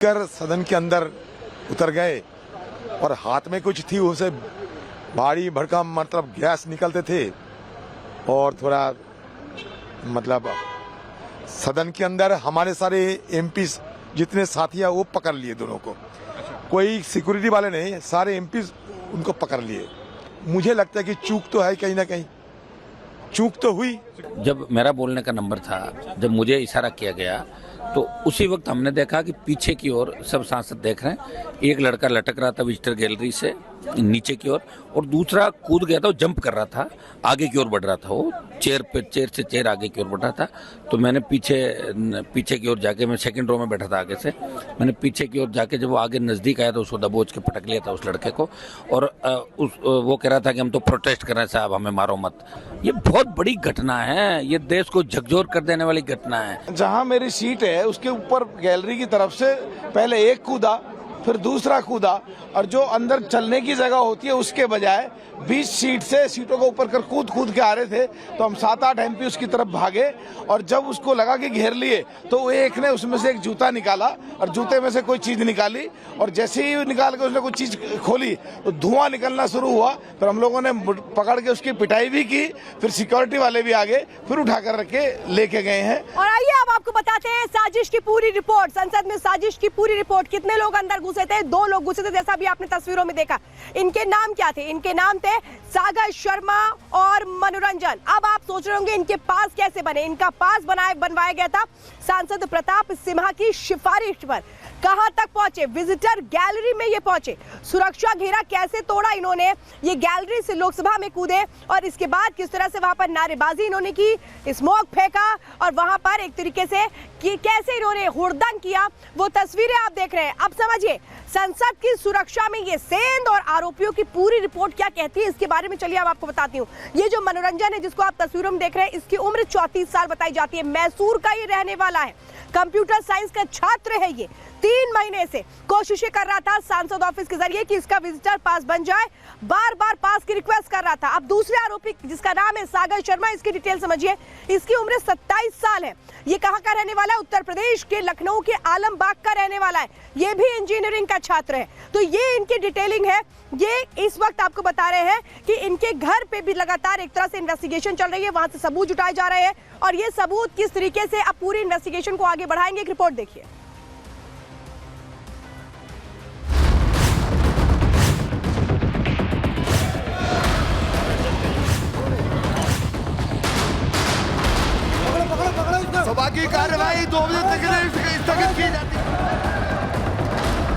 कर सदन के अंदर उतर गए और हाथ में कुछ थी, उसे भारी भड़कम मतलब गैस निकलते थे और थोड़ा मतलब सदन के अंदर हमारे सारे एमपी जितने साथी हैं वो पकड़ लिए दोनों को। कोई सिक्योरिटी वाले नहीं, सारे एमपी उनको पकड़ लिए। मुझे लगता है कि चूक तो है, कहीं ना कहीं चूक तो हुई। जब मेरा बोलने का नंबर था, जब मुझे इशारा किया गया तो उसी वक्त हमने देखा कि पीछे की ओर सब सांसद देख रहे हैं। एक लड़का लटक रहा था विजिटर गैलरी से नीचे की ओर और दूसरा कूद गया था, वो जंप कर रहा था, आगे की ओर बढ़ रहा था, वो चेयर से चेयर आगे की ओर बढ़ रहा था। तो मैंने पीछे की ओर जाके, मैं सेकंड रो में बैठा था आगे से, मैंने पीछे की ओर जाके जब वो आगे नजदीक आया तो उसको दबोच के पटक लिया था उस लड़के को। और वो कह रहा था कि हम तो प्रोटेस्ट कर रहे हैं साहब, हमें मारो मत। ये बहुत बड़ी घटना है, ये देश को झकझोर कर देने वाली घटना है। जहां मेरी सीट है उसके ऊपर गैलरी की तरफ से पहले एक कूदा, फिर दूसरा कूदा, और जो अंदर चलने की जगह होती है उसके बजाय 20 सीट से सीटों को ऊपर कर कूद के आ रहे थे। तो हम 7-8 एमपी उसकी तरफ भागे और जब उसको लगा कि घेर लिए तो एक ने उसमें से एक जूता निकाला और जूते में से कोई चीज निकाली, और जैसे ही निकाल के उसने कोई चीज खोली तो धुआं निकलना शुरू हुआ। फिर हम लोगों ने पकड़ के उसकी पिटाई भी की, फिर सिक्योरिटी वाले भी आ गए, फिर उठाकर रख के लेके गए हैं। और आइए अब आपको बताते हैं साजिश की पूरी रिपोर्ट। संसद में साजिश की पूरी रिपोर्ट। कितने लोग अंदर घुसे थे? 2 लोग घुसे थे, जैसा भी आपने तस्वीरों में देखा। इनके नाम क्या थे? इनके नाम थे सागर शर्मा और मनोरंजन। अब आप सोच रहे होंगे इनके पास कैसे बने। इनका पास बनवाया गया था सांसद प्रताप सिम्हा की सिफारिश पर। कहां तक पहुंचे? विजिटर गैलरी में ये पहुंचे। सुरक्षा घेरा कैसे तोड़ा इन्होंने, ये गैलरी से लोकसभा में कूदे और इसके बाद किस तरह से वहां पर नारेबाजी इन्होंने की, स्मोक फेंका और वहां पर एक तरीके से कि कैसे इन्होंने हुड़दंग किया, वो तस्वीरें आप देख रहे हैं। अब समझिए संसद की सुरक्षा में ये सेंध और आरोपियों की पूरी रिपोर्ट क्या कहती है, इसके बारे में चलिए अब आपको बताती हूँ। ये जो मनोरंजन है जिसको आप तस्वीरों में देख रहे हैं, इसकी उम्र 34 साल बताई जाती है। मैसूर का ये रहने वाला है, कंप्यूटर साइंस का छात्र है। ये 3 महीने से कोशिशें कर रहा था सांसद ऑफिस के जरिए कि इसका विजिटर पास बन जाए, बार बार पास की रिक्वेस्ट कर रहा था। अब दूसरे आरोपी जिसका नाम है सागर शर्मा, इसकी डिटेल समझिए। इसकी उम्र 27 साल है। ये कहां का रहने वाला है? उत्तर प्रदेश के लखनऊ के आलमबाग का रहने वाला है। ये भी इंजीनियरिंग का छात्र है। तो ये इनकी डिटेलिंग है। ये इस वक्त आपको बता रहे हैं कि इनके घर पे भी लगातार एक तरह से इन्वेस्टिगेशन चल रही है, वहां से सबूत जुटाए जा रहे हैं और ये सबूत किस तरीके से अब पूरी इन्वेस्टिगेशन को आगे बढ़ाएंगे, एक रिपोर्ट देखिए।